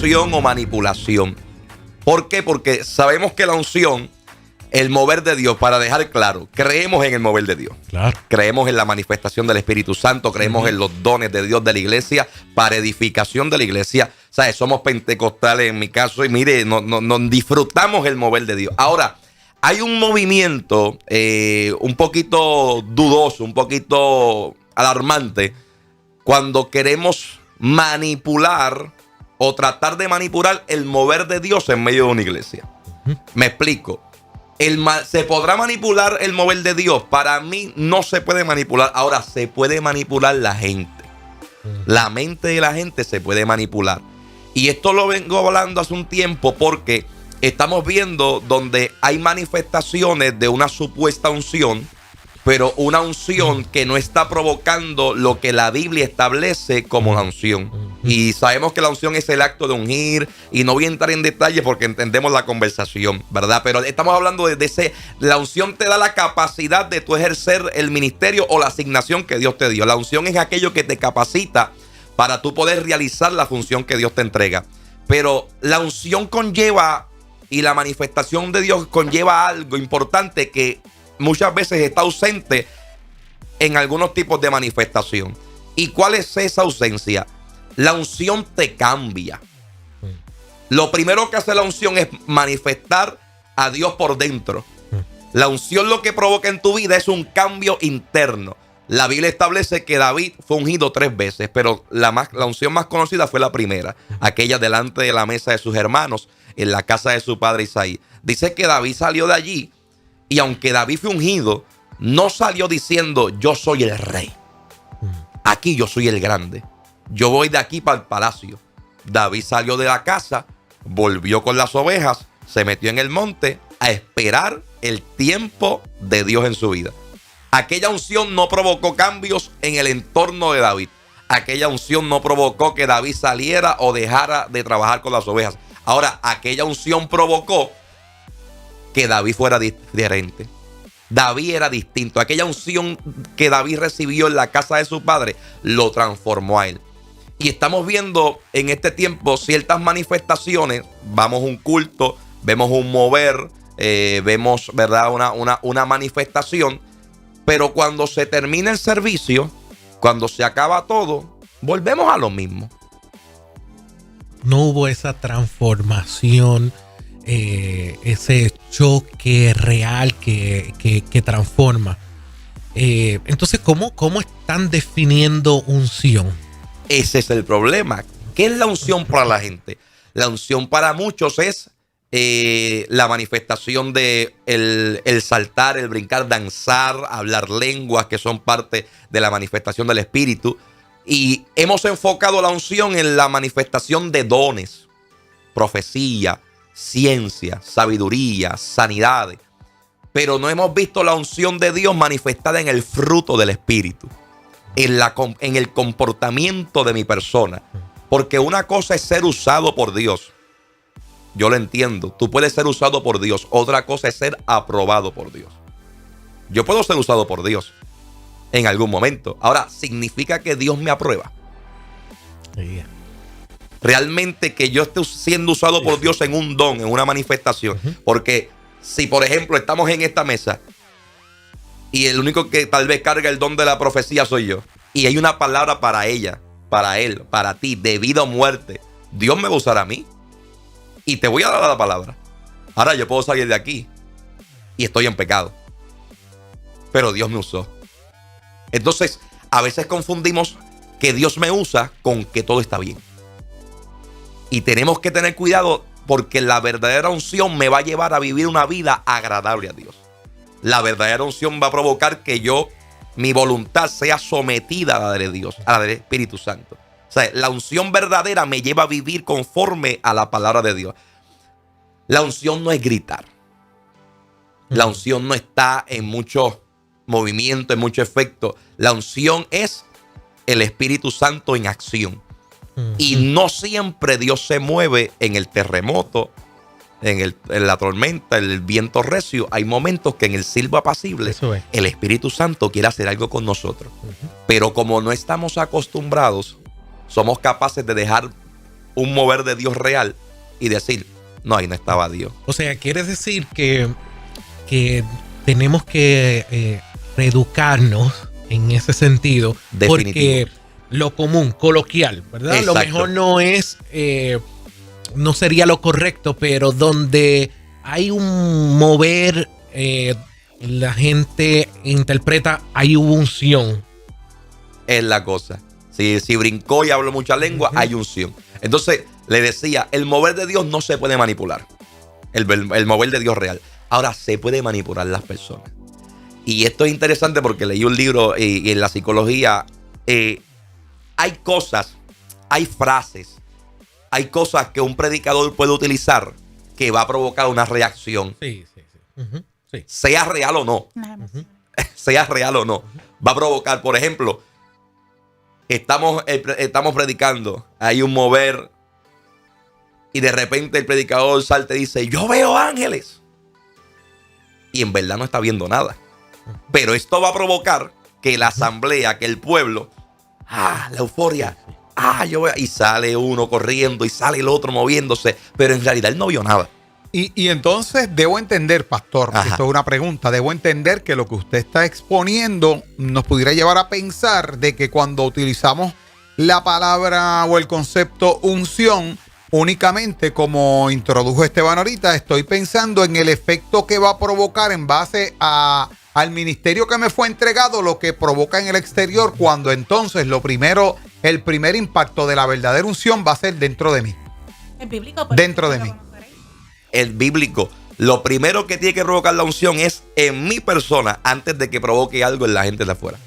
unción o manipulación. ¿Por qué? Porque sabemos que la unción, el mover de Dios, para dejar claro, creemos en el mover de Dios. Claro. Creemos en la manifestación del Espíritu Santo, creemos en los dones de Dios de la iglesia para edificación de la iglesia. ¿Sabes? Somos pentecostales en mi caso y mire, nos disfrutamos el mover de Dios. Ahora, hay un movimiento un poquito dudoso, un poquito alarmante, cuando queremos manipular o tratar de manipular el mover de Dios en medio de una iglesia. Me explico. ¿Se podrá manipular el mover de Dios? Para mí no se puede manipular. Ahora, se puede manipular la gente. La mente de la gente se puede manipular. Y esto lo vengo hablando hace un tiempo porque estamos viendo donde hay manifestaciones de una supuesta unción, pero una unción que no está provocando lo que la Biblia establece como la unción. Y sabemos que la unción es el acto de ungir, y no voy a entrar en detalle porque entendemos la conversación, ¿verdad? Pero estamos hablando la unción te da la capacidad de tú ejercer el ministerio o la asignación que Dios te dio. La unción es aquello que te capacita para tú poder realizar la función que Dios te entrega. Pero la unción conlleva, y la manifestación de Dios conlleva algo importante que muchas veces está ausente en algunos tipos de manifestación. ¿Y cuál es esa ausencia? La unción te cambia. Lo primero que hace la unción es manifestar a Dios por dentro. La unción lo que provoca en tu vida es un cambio interno. La Biblia establece que David fue ungido 3 veces, pero la unción más conocida fue la primera, aquella delante de la mesa de sus hermanos, en la casa de su padre Isaí. Dice que David salió de allí, y aunque David fue ungido, no salió diciendo: yo soy el rey, aquí yo soy el grande, yo voy de aquí para el palacio. David salió de la casa, volvió con las ovejas, se metió en el monte a esperar el tiempo de Dios en su vida. Aquella unción no provocó cambios en el entorno de David. Aquella unción no provocó que David saliera o dejara de trabajar con las ovejas. Ahora, aquella unción provocó que David fuera diferente. David era distinto. Aquella unción que David recibió en la casa de su padre lo transformó a él. Y estamos viendo en este tiempo ciertas manifestaciones. Vamos a un culto, vemos un mover, vemos, ¿verdad?, una manifestación. Pero cuando se termina el servicio, cuando se acaba todo, volvemos a lo mismo. No hubo esa transformación, ese choque real que transforma. Entonces, ¿cómo están definiendo unción? Ese es el problema. ¿Qué es la unción para la gente? La unción para muchos es la manifestación de el saltar, el brincar, danzar, hablar lenguas, que son parte de la manifestación del Espíritu. Y hemos enfocado la unción en la manifestación de dones, profecía, ciencia, sabiduría, sanidades. Pero no hemos visto la unción de Dios manifestada en el fruto del Espíritu, en el comportamiento de mi persona. Porque una cosa es ser usado por Dios. Yo lo entiendo. Tú puedes ser usado por Dios. Otra cosa es ser aprobado por Dios. Yo puedo ser usado por Dios en algún momento. Ahora, ¿significa que Dios me aprueba? Yeah. Realmente que yo esté siendo usado por Dios en un don, en una manifestación. Porque si, por ejemplo, estamos en esta mesa y el único que tal vez carga el don de la profecía soy yo, y hay una palabra para ella, para él, para ti, de vida o muerte, Dios me va a usar a mí. Y te voy a dar la palabra. Ahora yo puedo salir de aquí y estoy en pecado, pero Dios me usó. Entonces, a veces confundimos que Dios me usa con que todo está bien. Y tenemos que tener cuidado, porque la verdadera unción me va a llevar a vivir una vida agradable a Dios. La verdadera unción va a provocar que mi voluntad sea sometida a la de Dios, a la del Espíritu Santo. O sea, la unción verdadera me lleva a vivir conforme a la palabra de Dios. La unción no es gritar. La unción no está en mucho movimiento, en mucho efecto. La unción es el Espíritu Santo en acción. Y no siempre Dios se mueve en el terremoto, en la tormenta, en el viento recio. Hay momentos que en el silbo apacible el Espíritu Santo quiere hacer algo con nosotros. Pero como no estamos acostumbrados, somos capaces de dejar un mover de Dios real y decir, no, ahí no estaba Dios. O sea, quiere decir que tenemos que reeducarnos en ese sentido. Definitivo. Porque lo común, coloquial, ¿verdad? Exacto. Lo mejor no es, no sería lo correcto, pero donde hay un mover, la gente interpreta, hay unción. Es la cosa. Si brincó y habló mucha lengua, hay unción. Entonces, le decía, el mover de Dios no se puede manipular. El mover de Dios real. Ahora, se puede manipular las personas. Y esto es interesante porque leí un libro y en la psicología hay cosas, hay frases, hay cosas que un predicador puede utilizar que va a provocar una reacción. Sí. Sí. Sea real o no. Sea real o no. Va a provocar, por ejemplo, estamos predicando, hay un mover y de repente el predicador salta y dice, yo veo ángeles. Y en verdad no está viendo nada. Pero esto va a provocar que la asamblea, que el pueblo, la euforia, yo veo, y sale uno corriendo y sale el otro moviéndose, pero en realidad él no vio nada. Y entonces debo entender, pastor, esto es una pregunta, debo entender que lo que usted está exponiendo nos pudiera llevar a pensar de que cuando utilizamos la palabra o el concepto unción, únicamente como introdujo Esteban ahorita, estoy pensando en el efecto que va a provocar en base al ministerio que me fue entregado, lo que provoca en el exterior, cuando entonces el primer impacto de la verdadera unción va a ser dentro de mí. El bíblico. Dentro de mí. El bíblico, lo primero que tiene que provocar la unción es en mi persona antes de que provoque algo en la gente de afuera.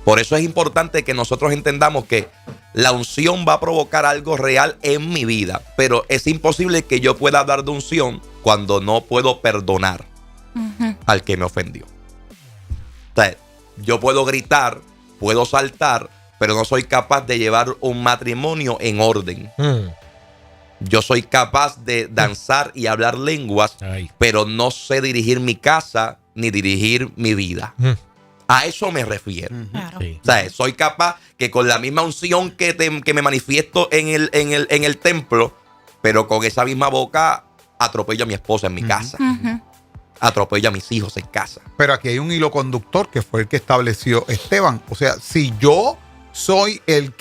Por eso es importante que nosotros entendamos que la unción va a provocar algo real en mi vida, pero es imposible que yo pueda hablar de unción cuando no puedo perdonar al que me ofendió. O sea, yo puedo gritar, puedo saltar, pero no soy capaz de llevar un matrimonio en orden. Yo soy capaz de danzar y hablar lenguas, pero no sé dirigir mi casa ni dirigir mi vida. A eso me refiero. Claro. Sí. O sea, soy capaz que con la misma unción que me manifiesto en el templo, pero con esa misma boca atropello a mi esposa en mi casa. Atropello a mis hijos en casa. Pero aquí hay un hilo conductor que fue el que estableció Esteban. O sea, si yo soy el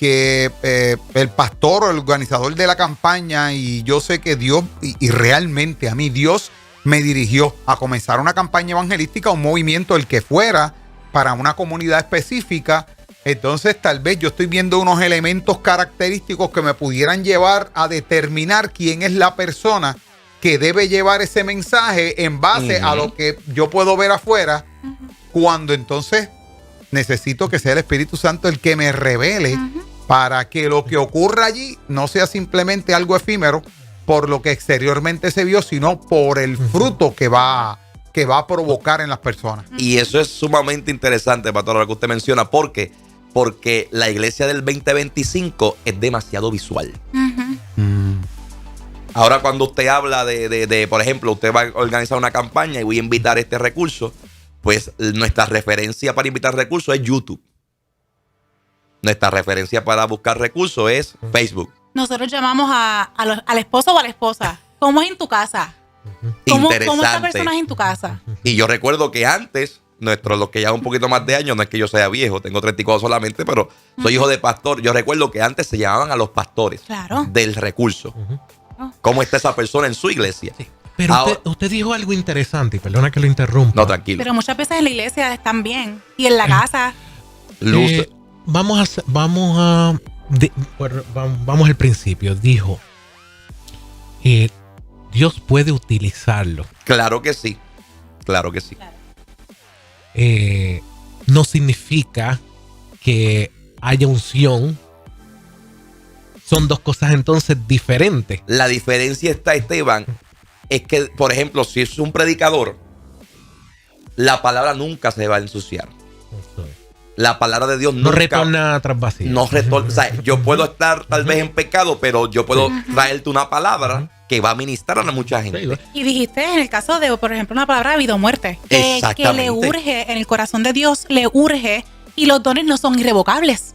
pastor o el organizador de la campaña y yo sé que Dios, y realmente a mí Dios me dirigió a comenzar una campaña evangelística, un movimiento, el que fuera, para una comunidad específica, entonces tal vez yo estoy viendo unos elementos característicos que me pudieran llevar a determinar quién es la persona que debe llevar ese mensaje en base a lo que yo puedo ver afuera, cuando entonces necesito que sea el Espíritu Santo el que me revele para que lo que ocurra allí no sea simplemente algo efímero por lo que exteriormente se vio, sino por el fruto que va a provocar en las personas. Y eso es sumamente interesante, pastor, lo que usted menciona. ¿Por qué? Porque la iglesia del 2025 es demasiado visual. Ahora cuando usted habla de, por ejemplo, usted va a organizar una campaña y voy a invitar este recurso, pues nuestra referencia para invitar recursos es YouTube. Nuestra referencia para buscar recursos es Facebook. Nosotros llamamos al esposo o a la esposa. ¿Cómo es en tu casa? ¿Cómo esta persona es en tu casa? Y yo recuerdo que antes, los que llevan un poquito más de años, no es que yo sea viejo, tengo 34 solamente, pero soy hijo de pastor. Yo recuerdo que antes se llamaban a los pastores del recurso. ¿Cómo está esa persona en su iglesia? Sí. Pero usted dijo algo interesante, y perdona que lo interrumpa. No, tranquilo. Pero muchas veces en la iglesia están bien. Y en la casa. Vamos al principio. Dijo, Dios puede utilizarlo. Claro que sí. Claro que sí. No significa que haya unción. Son dos cosas entonces diferentes. La diferencia está, Esteban, es que, por ejemplo, si es un predicador, la palabra nunca se va a ensuciar. La palabra de Dios no nunca retorna tras vacío. No retorna. O sea, yo puedo estar tal vez en pecado, pero yo puedo traerte una palabra que va a ministrar a mucha gente. Y dijiste en el caso de, por ejemplo, una palabra de vida o muerte. Que le urge, en el corazón de Dios le urge, y los dones no son irrevocables.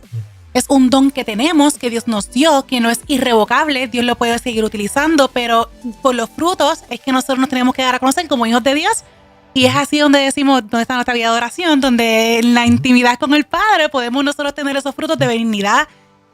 Es un don que tenemos, que Dios nos dio, que no es irrevocable. Dios lo puede seguir utilizando, pero por los frutos es que nosotros nos tenemos que dar a conocer como hijos de Dios. Y es así donde decimos, donde está nuestra vida de oración, donde en la intimidad con el Padre podemos nosotros tener esos frutos de benignidad,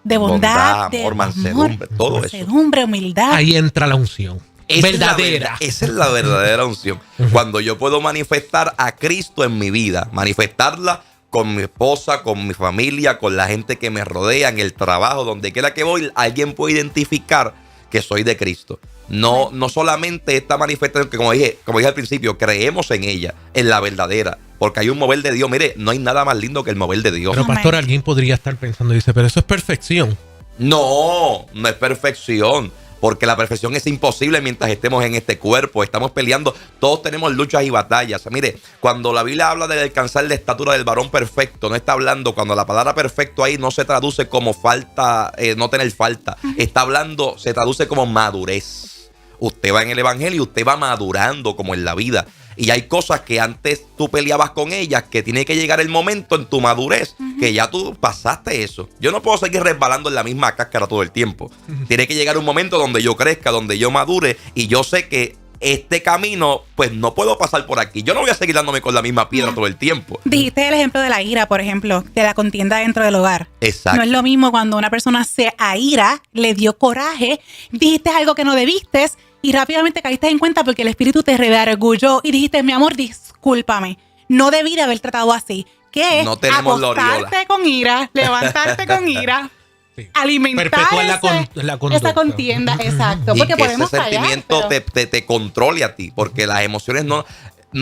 de bondad, de amor, mansedumbre, todo mansedumbre, eso. Humildad. Ahí entra la unción. Verdadera. Esa es la verdadera unción. Cuando yo puedo manifestar a Cristo en mi vida, manifestarla con mi esposa, con mi familia, con la gente que me rodea, en el trabajo, donde quiera que voy, alguien puede identificar que soy de Cristo. No solamente esta manifestación que como dije al principio, creemos en ella, en la verdadera, porque hay un mover de Dios. Mire, no hay nada más lindo que el mover de Dios. Pero pastor, alguien podría estar pensando, dice, pero eso es perfección. No es perfección. Porque la perfección es imposible mientras estemos en este cuerpo. Estamos peleando. Todos tenemos luchas y batallas. Mire, cuando la Biblia habla de alcanzar la estatura del varón perfecto, no está hablando, cuando la palabra perfecto ahí no se traduce como falta, no tener falta. Está hablando, se traduce como madurez. Usted va en el evangelio y usted va madurando como en la vida. Y hay cosas que antes tú peleabas con ellas, que tiene que llegar el momento en tu madurez, que ya tú pasaste eso. Yo no puedo seguir resbalando en la misma cáscara todo el tiempo. Tiene que llegar un momento donde yo crezca, donde yo madure, y yo sé que este camino, pues no puedo pasar por aquí. Yo no voy a seguir dándome con la misma piedra todo el tiempo. Dijiste el ejemplo de la ira, por ejemplo, de la contienda dentro del hogar. Exacto. No es lo mismo cuando una persona se aira, le dio coraje, dijiste algo que no debiste, y rápidamente caíste en cuenta porque el espíritu te redargulló y dijiste, mi amor, discúlpame, no debí de haber tratado así. ¿Qué es? No tenemos acostarte con ira, levantarte con ira, sí, alimentar esa contienda. Exacto. Y porque que podemos ese sentimiento fallar, pero te controle a ti, porque las emociones no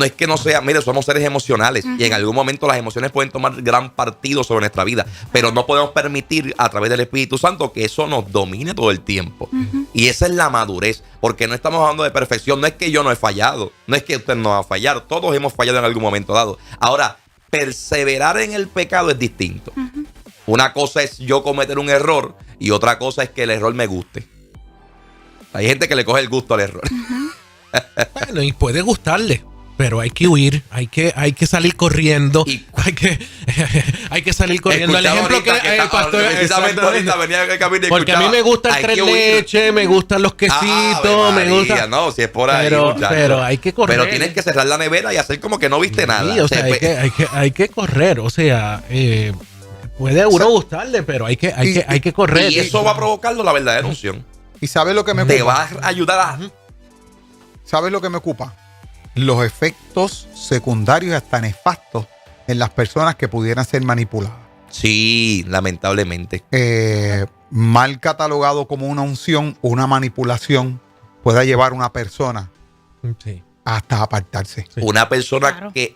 es que no sea, mire, somos seres emocionales y en algún momento las emociones pueden tomar gran partido sobre nuestra vida, pero no podemos permitir a través del Espíritu Santo que eso nos domine todo el tiempo. Y esa es la madurez, porque no estamos hablando de perfección. No es que yo no he fallado, no es que usted no va a fallar, todos hemos fallado en algún momento dado. Ahora, perseverar en el pecado es distinto. Una cosa es yo cometer un error y otra cosa es que el error me guste. Hay gente que le coge el gusto al error. Bueno, y puede gustarle, pero hay que huir, hay que salir corriendo, hay que salir corriendo. El ejemplo que el pastor, ahorita venía en el camino y porque a mí me gusta el tres leche, me gustan los quesitos, me gusta. No, si es por ahí, pero hay que correr. Pero tienes que cerrar la nevera y hacer como que no viste nada. O sea, hay que correr, o sea, puede uno gustarle, pero hay que correr. Y eso va a provocarlo la verdadera unción. ¿Y sabes lo que me ocupa? Te va a ayudar a... ¿Sabes lo que me ocupa? Los efectos secundarios y hasta nefastos en las personas que pudieran ser manipuladas. Sí, lamentablemente. Mal catalogado como una unción o una manipulación puede llevar a una persona hasta apartarse. Sí. Una persona que,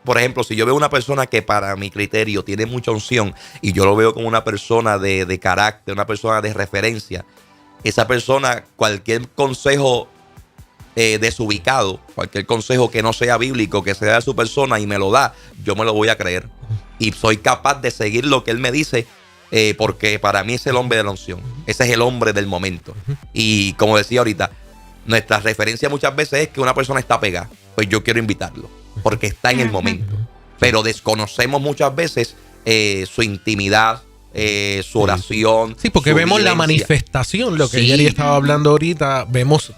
por ejemplo, si yo veo una persona que para mi criterio tiene mucha unción y yo lo veo como una persona de carácter, una persona de referencia, esa persona, cualquier consejo desubicado, cualquier consejo que no sea bíblico, que sea de su persona y me lo da, yo me lo voy a creer. Y soy capaz de seguir lo que él me dice, porque para mí es el hombre de la unción. Ese es el hombre del momento. Y como decía ahorita, nuestra referencia muchas veces es que una persona está pegada. Pues yo quiero invitarlo, porque está en el momento. Pero desconocemos muchas veces su intimidad, su oración. Sí, porque vemos la manifestación, lo que Jerry estaba hablando ahorita,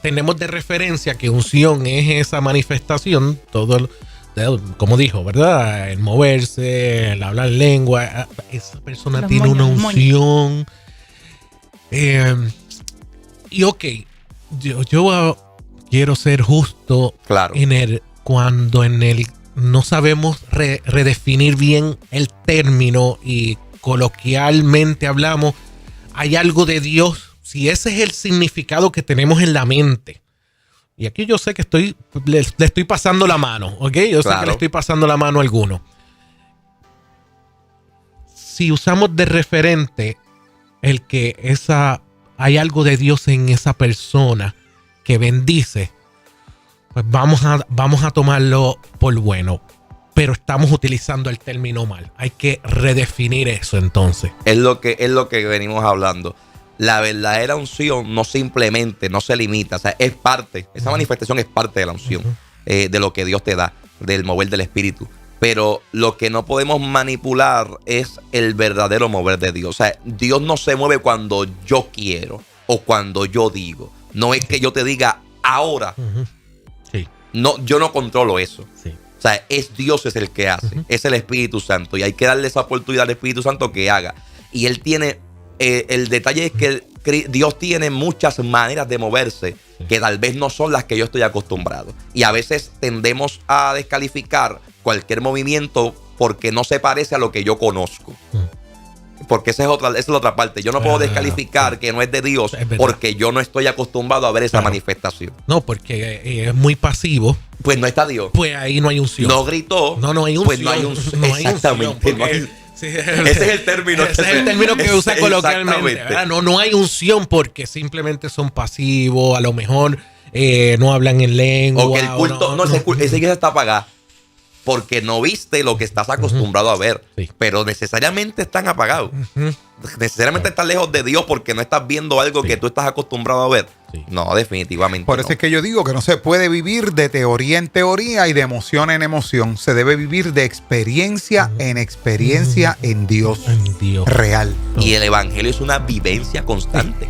tenemos de referencia que unción es esa manifestación, todo, como dijo, ¿verdad? El moverse, el hablar lengua, esa persona tiene una unción. Y yo quiero ser justo cuando no sabemos redefinir bien el término y coloquialmente hablamos, hay algo de Dios, si ese es el significado que tenemos en la mente. Y aquí yo sé que le estoy pasando la mano, ¿ok? Yo sé que le estoy pasando la mano a alguno. Si usamos de referente el que hay algo de Dios en esa persona que bendice, pues vamos a tomarlo por bueno. Pero estamos utilizando el término mal. Hay que redefinir eso entonces. Es lo que venimos hablando. La verdadera unción no se limita, o sea, es parte, esa manifestación es parte de la unción, de lo que Dios te da, del mover del Espíritu. Pero lo que no podemos manipular es el verdadero mover de Dios. O sea, Dios no se mueve cuando yo quiero o cuando yo digo. No es que yo te diga ahora. Sí. No, yo no controlo eso. Sí. O sea, es Dios es el que hace. Es el Espíritu Santo. Y hay que darle esa oportunidad al Espíritu Santo que haga. Y Él tiene... el detalle es que Dios tiene muchas maneras de moverse que tal vez no son las que yo estoy acostumbrado. Y a veces tendemos a descalificar cualquier movimiento porque no se parece a lo que yo conozco. Porque esa es la otra parte. Yo no puedo descalificar que no es de Dios porque yo no estoy acostumbrado a ver esa manifestación. No, porque es muy pasivo. Pues no está Dios. Pues ahí no hay unción. No gritó. No hay unción. Pues no hay unción. Exactamente. No hay, sí, ese es el término. Ese es el término que usa coloquialmente. No hay unción porque simplemente son pasivos. A lo mejor no hablan en lengua. O que el culto. Esa iglesia está apagada. Porque no viste lo que estás acostumbrado a ver. Sí. Pero necesariamente están apagados. Necesariamente estás lejos de Dios porque no estás viendo algo que tú estás acostumbrado a ver. Sí. No, definitivamente. Por eso es que yo digo que no se puede vivir de teoría en teoría y de emoción en emoción. Se debe vivir de experiencia en experiencia en Dios. En Dios. Real. Y el evangelio es una vivencia constante.